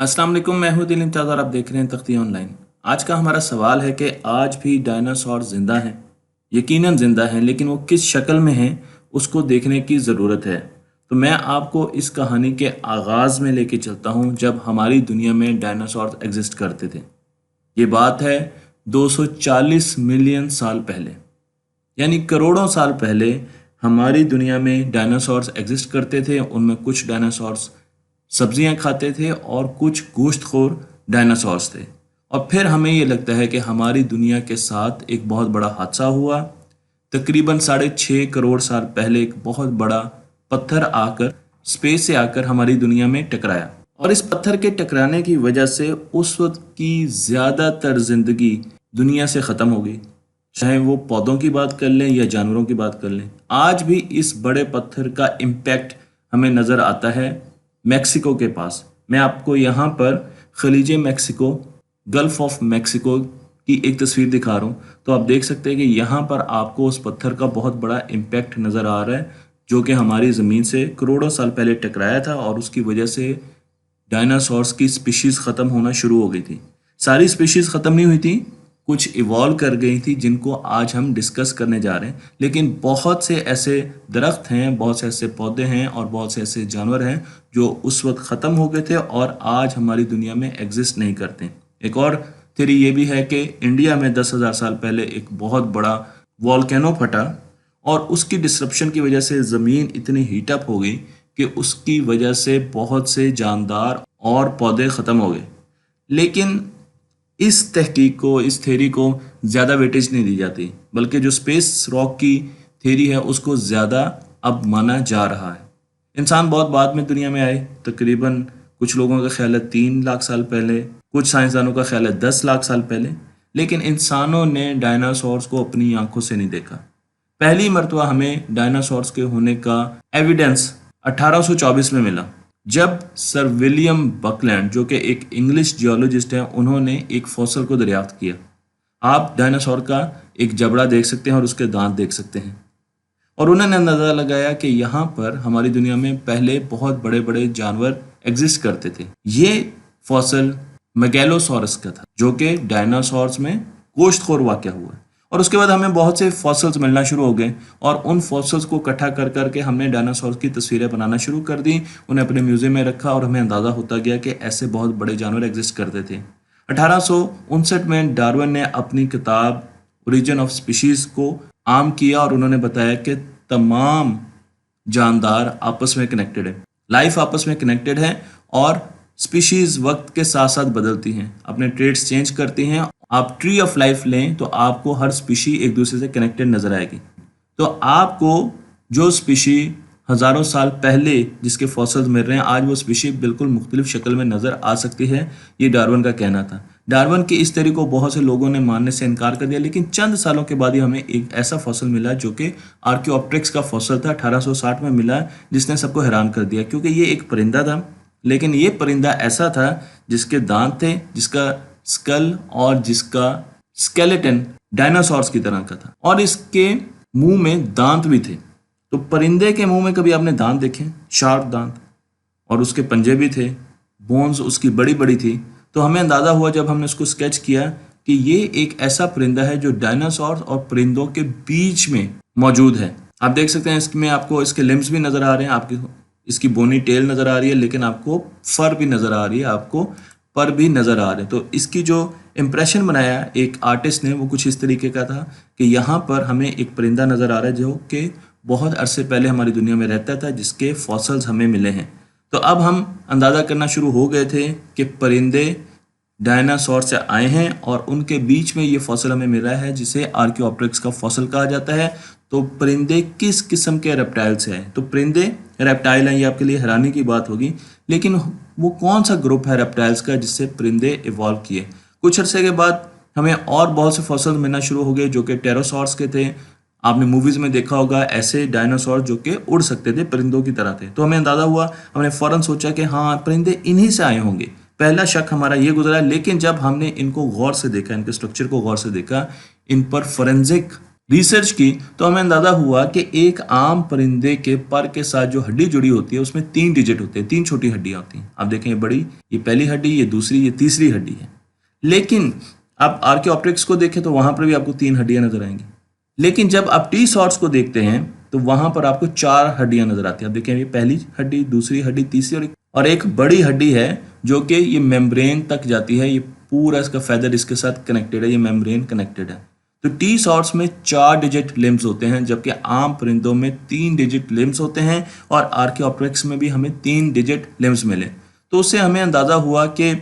अस्सलाम वालेकुम, मैं हूं दिल इम्तियाज़ और आप देख रहे हैं तख्ती ऑनलाइन। आज का हमारा सवाल है कि आज भी डायनासोर जिंदा हैं। यकीनन जिंदा हैं, लेकिन वो किस शक्ल में हैं उसको देखने की ज़रूरत है। तो मैं आपको इस कहानी के आगाज़ में लेके चलता हूं जब हमारी दुनिया में डायनासोर एग्जिस्ट करते थे। ये बात है 240 मिलियन साल पहले, यानी करोड़ों साल पहले हमारी दुनिया में डायनासोर्स एग्जिस्ट करते थे। उनमें कुछ डायनासोर्स सब्जियां खाते थे और कुछ गोश्तखोर डायनासोर्स थे। और फिर हमें ये लगता है कि हमारी दुनिया के साथ एक बहुत बड़ा हादसा हुआ। तकरीबन 6.5 करोड़ साल पहले एक बहुत बड़ा पत्थर आकर स्पेस से आकर हमारी दुनिया में टकराया, और इस पत्थर के टकराने की वजह से उस वक्त की ज़्यादातर ज़िंदगी दुनिया से ख़त्म हो गई। चाहे वो पौधों की बात कर लें या जानवरों की बात कर लें, आज भी इस बड़े पत्थर का इम्पैक्ट हमें नज़र आता है मैक्सिको के पास। मैं आपको यहाँ पर खलीज मैक्सिको, गल्फ ऑफ मैक्सिको की एक तस्वीर दिखा रहा हूँ। तो आप देख सकते हैं कि यहाँ पर आपको उस पत्थर का बहुत बड़ा इम्पैक्ट नज़र आ रहा है, जो कि हमारी ज़मीन से करोड़ों साल पहले टकराया था और उसकी वजह से डायनासोर्स की स्पीशीज़ ख़त्म होना शुरू हो गई थी। सारी स्पीशीज़ ख़त्म नहीं हुई थी, कुछ इवॉल्व कर गई थी जिनको आज हम डिस्कस करने जा रहे हैं। लेकिन बहुत से ऐसे दरख्त हैं, बहुत से ऐसे पौधे हैं और बहुत से ऐसे जानवर हैं जो उस वक्त ख़त्म हो गए थे और आज हमारी दुनिया में एग्जिस्ट नहीं करते। एक और थ्योरी ये भी है कि इंडिया में 10,000 साल पहले एक बहुत बड़ा वॉल्केनो फटा और उसकी डिस्रप्शन की वजह से ज़मीन इतनी हीटअप हो गई कि उसकी वजह से बहुत से जानदार और पौधे ख़त्म हो गए। लेकिन इस तहकीक को, इस थ्योरी को ज़्यादा वेटेज नहीं दी जाती, बल्कि जो स्पेस रॉक की थ्योरी है उसको ज़्यादा अब माना जा रहा है। इंसान बहुत बाद में दुनिया में आए, तकरीबन कुछ लोगों का ख्याल है 3 लाख साल पहले, कुछ साइंसदानों का ख्याल है 10 लाख साल पहले। लेकिन इंसानों ने डायनासोर्स को अपनी आंखों से नहीं देखा। पहली मरतबा हमें डायनासोर्स के होने का एविडेंस 1824 में मिला, जब सर विलियम बकलैंड, जो कि एक इंग्लिश जियोलॉजिस्ट हैं, उन्होंने एक फॉसल को दरियाफ्त किया। आप डायनासोर का एक जबड़ा देख सकते हैं और उसके दांत देख सकते हैं, और उन्होंने अंदाज़ा लगाया कि यहाँ पर हमारी दुनिया में पहले बहुत बड़े बड़े जानवर एग्जिस्ट करते थे। ये फॉसल मेगैलोसॉरस का था, जो कि डायनासोर्स में गोश्तखोर वाक़या हुआ। और उसके बाद हमें बहुत से फॉसल्स मिलना शुरू हो गए और उन फॉसल्स को इकट्ठा कर करके हमने डायनासोर की तस्वीरें बनाना शुरू कर दी, उन्हें अपने म्यूज़ियम में रखा और हमें अंदाज़ा होता गया कि ऐसे बहुत बड़े जानवर एग्जिस्ट करते थे। 1859 में डार्विन ने अपनी किताब ओरिजिन ऑफ स्पीशीज़ को आम किया और उन्होंने बताया कि तमाम जानदार आपस में कनेक्टेड है, लाइफ आपस में कनेक्टेड है और स्पीशीज़ वक्त के साथ साथ बदलती हैं, अपने ट्रेड्स चेंज करती हैं। आप ट्री ऑफ लाइफ लें तो आपको हर स्पीशी एक दूसरे से कनेक्टेड नज़र आएगी। तो आपको जो स्पीशी हज़ारों साल पहले जिसके फॉसल्स मिल रहे हैं, आज वो स्पीशी बिल्कुल मुख्तलिफ शक्ल में नज़र आ सकती है। ये डार्विन का कहना था। डार्विन की इस थ्योरी को बहुत से लोगों ने मानने से इनकार कर दिया, लेकिन चंद सालों के बाद ही हमें एक ऐसा फॉसल मिला जो कि आर्कियोप्टेरिक्स का फॉसल था, 1860 में मिला, जिसने सबको हैरान कर दिया। क्योंकि ये एक परिंदा था, लेकिन ये परिंदा ऐसा था जिसके दांत थे, जिसका स्कल और जिसका स्केलेटन डायनासोर्स की तरह का था, और इसके मुंह में दांत भी थे। तो परिंदे के मुंह में कभी आपने दांत देखे? शार्प दांत, और उसके पंजे भी थे, बोन्स उसकी बड़ी बड़ी थी। तो हमें अंदाज़ा हुआ जब हमने उसको स्केच किया कि ये एक ऐसा परिंदा है जो डायनासोर और परिंदों के बीच में मौजूद है। आप देख सकते हैं इसमें आपको इसके लिम्स भी नज़र आ रहे हैं, आपकी इसकी बोनी टेल नज़र आ रही है, लेकिन आपको फर भी नज़र आ रही है, आपको पर भी नज़र आ रहे हैं। तो इसकी जो इम्प्रेशन बनाया एक आर्टिस्ट ने वो कुछ इस तरीके का था कि यहाँ पर हमें एक परिंदा नज़र आ रहा है जो कि बहुत अरसे पहले हमारी दुनिया में रहता था, जिसके फॉसल्स हमें मिले हैं। तो अब हम अंदाज़ा करना शुरू हो गए थे कि परिंदे डायनासोर से आए हैं और उनके बीच में ये फॉसल हमें मिला है, जिसे आर्कियोप्टेरिक्स का फॉसल कहा जाता है। तो परिंदे किस किस्म के रेप्टाइल से हैं? तो परिंदे रेप्टाइल हैं, ये आपके लिए हैरानी की बात होगी, लेकिन वो कौन सा ग्रुप है रेप्टाइल्स का जिससे परिंदे इवॉल्व किए? कुछ अरसे के बाद हमें और बहुत से फॉसल मिलना शुरू हो गए जो कि टेरोसॉर्स के थे। आपने मूवीज़ में देखा होगा ऐसे डायनासोर जो कि उड़ सकते थे, परिंदों की तरह थे। तो हमें अंदाज़ा हुआ, हमने फ़ौरन सोचा कि हाँ, परिंदे इन्हीं से आए होंगे। पहला शक हमारा ये गुजरा, लेकिन जब हमने इनको गौर से देखा, इनके स्ट्रक्चर को गौर से देखा, इन पर फोरेंसिक रिसर्च की तो हमें अंदाजा हुआ कि एक आम परिंदे के पर के साथ जो हड्डी जुड़ी होती है उसमें 3 डिजिट होते हैं, 3 छोटी हड्डियां होती हैं। आप देखें, ये बड़ी, ये पहली हड्डी, ये दूसरी, ये तीसरी हड्डी है। लेकिन आप आर्कियोप्टेरिक्स को देखें तो वहां पर भी आपको 3 हड्डियां नजर आएंगी। लेकिन जब आप टी सॉर्ट्स को देखते हैं तो वहां पर आपको 4 हड्डियां नजर आती हैं। आप देखें, ये पहली हड्डी, दूसरी हड्डी, तीसरी और एक बड़ी हड्डी है जो कि ये मेम्ब्रेन तक जाती है। ये पूरा इसका फेदर इसके साथ कनेक्टेड है, ये मेम्ब्रेन कनेक्टेड है। तो टी सॉर्ट्स में 4 डिजिट लिम्स होते हैं, जबकि आम परिंदों में 3 डिजिट लिम्स होते हैं, और आर्कियोप्टेरिक्स में भी हमें 3 डिजिट लिम्स मिले। तो उससे हमें अंदाजा हुआ कि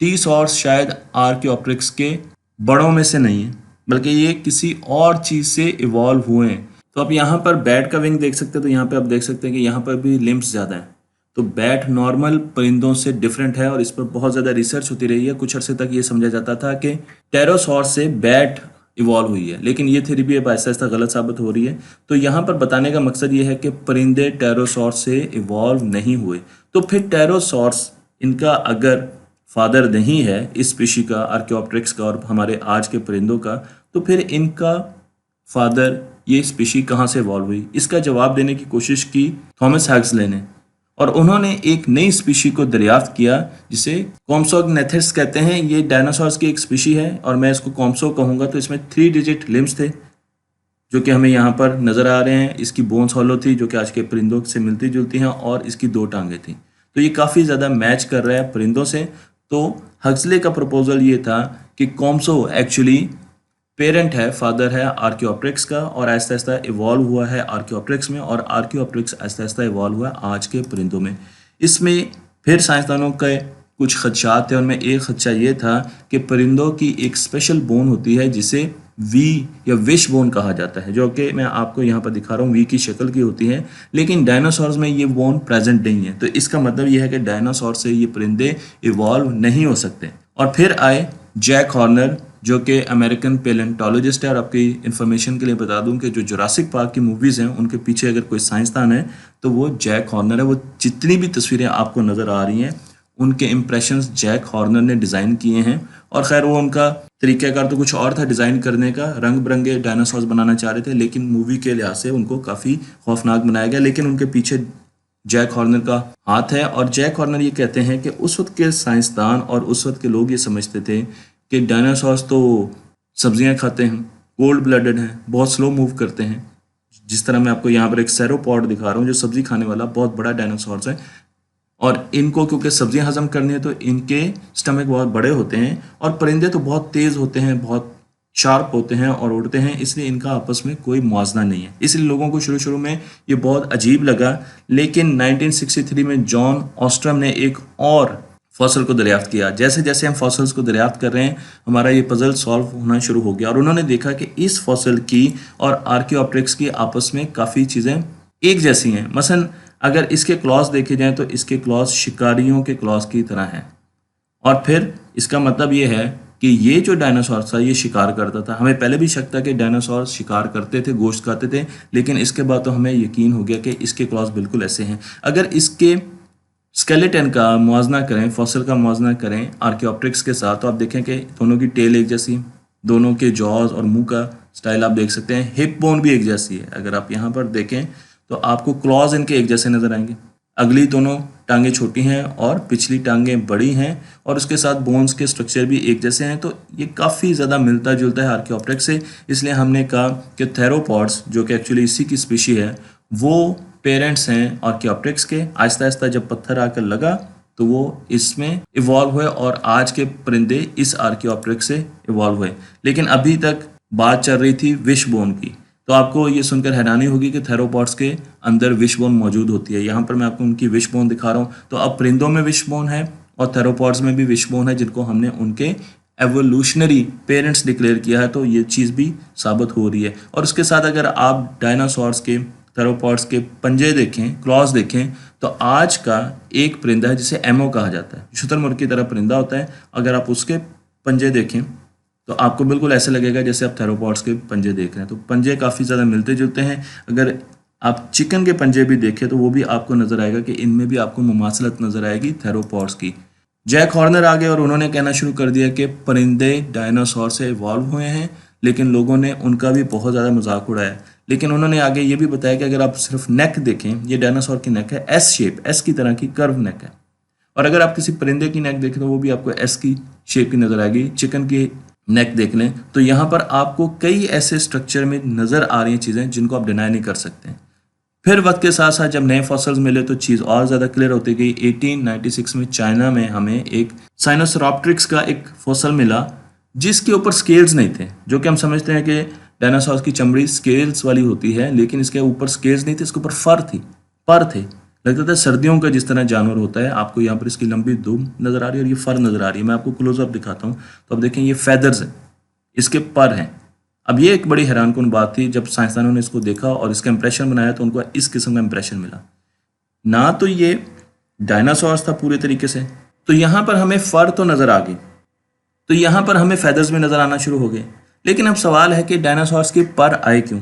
टी सॉर्ट्स शायद आर्कियोप्टेरिक्स के बड़ों में से नहीं है, बल्कि ये किसी और चीज से इवॉल्व हुए हैं। तो आप यहाँ पर बैट का विंग देख सकते हैं, तो यहाँ पे आप देख सकते हैं कि यहाँ पर भी लिम्स ज़्यादा है। तो बैट नॉर्मल परिंदों से डिफरेंट है, और इस पर बहुत ज़्यादा रिसर्च होती रही है। कुछ अरसे तक ये समझा जाता था कि टेरोसॉर्स से बैट इवॉल्व हुई है, लेकिन ये थ्योरी भी अब आहिस्ता आहिस्ता गलत साबित हो रही है। तो यहाँ पर बताने का मकसद ये है कि परिंदे टेरोसॉर्स से इवॉल्व नहीं हुए। तो फिर टेरोसॉर्स, इनका अगर फादर नहीं है इस स्पीशी का, आर्कियोप्टेरिक्स का और हमारे आज के परिंदों का, तो फिर इनका फादर, ये स्पीशी कहाँ से इवॉल्व हुई? इसका जवाब देने की कोशिश की थॉमस हक्सले ने, और उन्होंने एक नई स्पीशी को दरियाफ्त किया जिसे कॉम्सोग्नेथिस कहते हैं। ये डायनासोर्स की एक स्पीशी है, और मैं इसको कॉम्सो कहूँगा। तो इसमें 3 डिजिट लिम्स थे जो कि हमें यहाँ पर नज़र आ रहे हैं। इसकी बोन्स हॉलो थी जो कि आज के परिंदों से मिलती जुलती हैं, और इसकी 2 टांगें थी। तो ये काफ़ी ज़्यादा मैच कर रहा है परिंदों से। तो हक्सले का प्रपोजल ये था कि कॉम्सो एक्चुअली पेरेंट है, फादर है आर्कियोप्टेरिक्स का, और आहिस्ता आहिस्ता इवॉल्व हुआ है आर्कियोप्टेरिक्स में, और आर्कियोप्टेरिक्स आहिस्ता आहिस्ता इवॉल्व हुआ है आज के परिंदों में। इसमें फिर साइंसदानों के कुछ खदशात थे, उनमें एक खदशा ये था कि परिंदों की एक स्पेशल बोन होती है जिसे वी या विश बोन कहा जाता है, जो कि मैं आपको यहाँ पर दिखा रहा हूँ, वी की शक्ल की होती है। लेकिन डायनासोर्स में ये बोन प्रेजेंट नहीं है। तो इसका मतलब ये है कि डायनासोर से ये परिंदे इवॉल्व नहीं हो सकते। और फिर आए जैक हॉर्नर, जो कि अमेरिकन पेलेंटोलॉजिस्ट है। और आपकी इन्फॉर्मेशन के लिए बता दूं कि जो जुरासिक पार्क की मूवीज़ हैं उनके पीछे अगर कोई साइंसदान है तो वो जैक हॉर्नर है। वो जितनी भी तस्वीरें आपको नज़र आ रही हैं उनके इम्प्रेशंस जैक हॉर्नर ने डिज़ाइन किए हैं। और खैर वो उनका तरीक़ाकार तो कुछ और था डिज़ाइन करने का, रंग बिरंगे डायनासोर्स बनाना चाह रहे थे, लेकिन मूवी के लिहाज से उनको काफ़ी खौफनाक बनाया गया। लेकिन उनके पीछे जैक हॉर्नर का हाथ है। और जैक हॉर्नर ये कहते हैं कि उस वक्त के साइंसदान और उस वक्त के लोग ये समझते थे कि डायनासोर्स तो सब्जियां खाते हैं, कोल्ड ब्लडेड हैं, बहुत स्लो मूव करते हैं। जिस तरह मैं आपको यहाँ पर एक सेरोपॉड दिखा रहा हूँ जो सब्जी खाने वाला बहुत बड़ा डायनासोर्स है, और इनको क्योंकि सब्जियां हजम करनी है तो इनके स्टमक बहुत बड़े होते हैं। और परिंदे तो बहुत तेज़ होते हैं, बहुत शार्प होते हैं और उड़ते हैं, इसलिए इनका आपस में कोई मुआवजा नहीं है। इसलिए लोगों को शुरू शुरू में ये बहुत अजीब लगा। लेकिन 1963 में जॉन ऑस्ट्रम ने एक और फॉसल को दरियाफ्त किया। जैसे जैसे हम फॉसल्स को दरियाफ्त कर रहे हैं हमारा ये पजल सॉल्व होना शुरू हो गया, और उन्होंने देखा कि इस फॉसल की और आर्कियोप्टेरिक्स की आपस में काफ़ी चीज़ें एक जैसी हैं। मसलन अगर इसके क्लॉज देखे जाएं तो इसके क्लॉज शिकारियों के क्लॉज की तरह हैं। और फिर इसका मतलब ये है कि ये जो डायनासोर था ये शिकार करता था। हमें पहले भी शक था कि डायनासोर शिकार करते थे, गोश्त खाते थे, लेकिन इसके बाद तो हमें यकीन हो गया कि इसके क्लॉज बिल्कुल ऐसे हैं। अगर इसके स्केलेटन का मुआवजा करें, फॉसिल का मुआवजा करें आर्कियोप्टेरिक्स के साथ, तो आप देखें कि दोनों की टेल एक जैसी, दोनों के जॉज और मुंह का स्टाइल आप देख सकते हैं। हिप बोन भी एक जैसी है। अगर आप यहाँ पर देखें तो आपको क्लॉज इनके एक जैसे नज़र आएंगे। अगली दोनों टांगें छोटी हैं और पिछली टांगें बड़ी हैं, और उसके साथ बोन्स के स्ट्रक्चर भी एक जैसे हैं। तो ये काफ़ी ज़्यादा मिलता जुलता है आर्कियोप्टेरिक्स से। इसलिए हमने कहा कि थेरोपॉड्स, जो कि एक्चुअली इसी की स्पीशी है, वो पेरेंट्स हैं आर्कियोप्टेरिक्स के। आहिस्ता आहिस्ता जब पत्थर आकर लगा तो वो इसमें इवॉल्व हुए, और आज के परिंदे इस आर्कियोप्टेरिक्स से इवॉल्व हुए। लेकिन अभी तक बात चल रही थी विश बोन की। तो आपको ये सुनकर हैरानी होगी कि थेरोपॉड्स के अंदर विश बोन मौजूद होती है। यहाँ पर मैं आपको उनकी विश बोन दिखा रहा हूँ। तो अब परिंदों में विश बोन है और थेरोपॉड्स में भी विश बोन है, जिनको हमने उनके एवोल्यूशनरी पेरेंट्स डिक्लेयर किया है। तो ये चीज़ भी साबित हो रही है। और उसके साथ अगर आप डायनासोर्स के, थेरोपॉड्स के पंजे देखें, क्लॉज देखें, तो आज का एक परिंदा है जिसे एमो कहा जाता है, शुतुरमुर्ग की तरह परिंदा होता है। अगर आप उसके पंजे देखें तो आपको बिल्कुल ऐसे लगेगा जैसे आप थेरोपॉड्स के पंजे देख रहे हैं। तो पंजे काफ़ी ज़्यादा मिलते जुलते हैं। अगर आप चिकन के पंजे भी देखें तो वो भी आपको नज़र आएगा कि इनमें भी आपको मुमासलत नज़र आएगी थेरोपॉड्स की। जैक हॉर्नर आ गए और उन्होंने कहना शुरू कर दिया कि परिंदे डायनासोर से इवॉल्व हुए हैं, लेकिन लोगों ने उनका भी बहुत ज़्यादा मजाक उड़ाया। लेकिन उन्होंने आगे ये भी बताया कि अगर आप सिर्फ नेक देखें, ये डायनासोर की नेक है एस शेप, एस की तरह की कर्व नेक है। और अगर आप किसी परिंदे की नेक देखें तो वो भी आपको एस की शेप की नज़र आएगी। चिकन की नेक देख लें तो यहाँ पर आपको कई ऐसे स्ट्रक्चर में नज़र आ रही हैं चीज़ें जिनको आप डिनाई नहीं कर सकते। फिर वक्त के साथ साथ जब नए फॉसल्स मिले तो चीज़ और ज़्यादा क्लियर होती गई। 1896 में चाइना में हमें एक साइनोसॉप्टेरिक्स का एक फॉसल मिला जिसके ऊपर स्केल्स नहीं थे, जो कि हम समझते हैं कि डायनासोर की चमड़ी स्केल्स वाली होती है, लेकिन इसके ऊपर स्केल्स नहीं थे, इसके ऊपर फर थी, पर थे। लगता था सर्दियों का जिस तरह जानवर होता है। आपको यहाँ पर इसकी लंबी दुम नज़र आ रही है और ये फर नज़र आ रही है। मैं आपको क्लोजअप दिखाता हूँ तो अब देखें ये फेदर्स हैं, इसके पर हैं। अब ये एक बड़ी हैरानकुन बात थी जब साइंसदानों ने इसको देखा और इसका इंप्रेशन बनाया तो उनको इस किस्म का इंप्रेशन मिला। ना तो ये डायनासोर्स था पूरे तरीके से, तो यहाँ पर हमें फर तो नज़र आ गई, तो यहाँ पर हमें फेदर्स भी नज़र आना शुरू हो गए। लेकिन अब सवाल है कि डायनासोर्स के पर आए क्यों?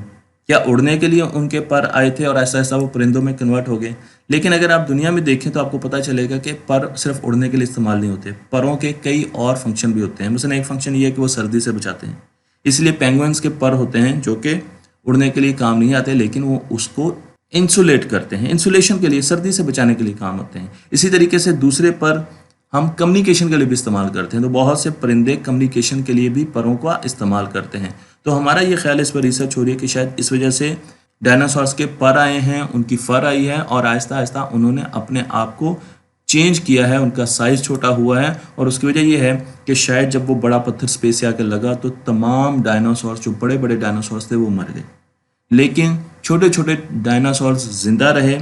क्या उड़ने के लिए उनके पर आए थे और ऐसा ऐसा वो परिंदों में कन्वर्ट हो गए? लेकिन अगर आप दुनिया में देखें तो आपको पता चलेगा कि पर सिर्फ उड़ने के लिए इस्तेमाल नहीं होते, परों के कई और फंक्शन भी होते हैं। मसलन एक फंक्शन ये है कि वो सर्दी से बचाते हैं, इसलिए पेंगुइन्स के पर होते हैं जो कि उड़ने के लिए काम नहीं आते, लेकिन वो उसको इंसुलेट करते हैं, इंसुलेशन के लिए, सर्दी से बचाने के लिए काम होते हैं। इसी तरीके से दूसरे पर हम कम्युनिकेशन के लिए भी इस्तेमाल करते हैं, तो बहुत से परिंदे कम्युनिकेशन के लिए भी परों का इस्तेमाल करते हैं। तो हमारा ये ख्याल इस पर रिसर्च हो रही है कि शायद इस वजह से डायनासोर्स के पर आए हैं, उनकी फर आई है और आहिस्ता आहिस्ता उन्होंने अपने आप को चेंज किया है, उनका साइज़ छोटा हुआ है। और उसकी वजह यह है कि शायद जब वो बड़ा पत्थर स्पेस से आकर लगा तो तमाम डायनासोर्स, जो बड़े बड़े डायनासोर्स थे, वो मर गए, लेकिन छोटे छोटे डायनासोर्स जिंदा रहे।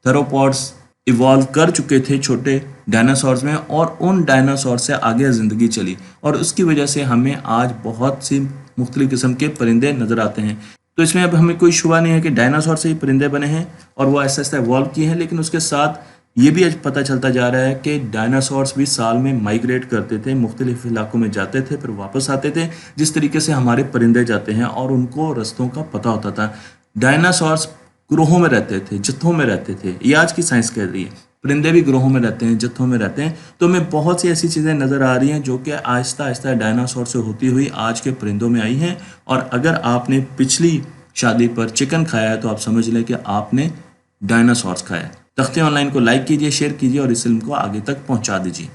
थेरोपॉड्स इवॉल्व कर चुके थे छोटे डायनासोर्स में और उन डायनासोर से आगे ज़िंदगी चली और उसकी वजह से हमें आज बहुत सी मुख्तलिफ़ किस्म के परिंदे नज़र आते हैं। तो इसमें अब हमें कोई शुबा नहीं है कि डायनासोर से ही परिंदे बने हैं और वो ऐसा ऐसा इवॉल्व किए हैं। लेकिन उसके साथ ये भी आज पता चलता जा रहा है कि डायनासोर्स भी साल में माइग्रेट करते थे, मुख्तलिफ इलाकों में जाते थे, फिर वापस आते थे, जिस तरीके से हमारे परिंदे जाते हैं, और उनको रास्तों का पता होता था। डायनासोर्स ग्रोहों में रहते थे, जत्थों में रहते थे, ये आज की साइंस कह रही है। परिंदे भी ग्रोहों में रहते हैं, जत्थों में रहते हैं। तो हमें बहुत सी ऐसी चीज़ें नज़र आ रही हैं जो कि आहिस्ता आहिस्ता डायनासोर से होती हुई आज के परिंदों में आई हैं। और अगर आपने पिछली शादी पर चिकन खाया है तो आप समझ लें कि आपने डायनासोर्स खाया है। तख्ते ऑनलाइन को लाइक कीजिए, शेयर कीजिए और इस इल्म को आगे तक पहुंचा दीजिए।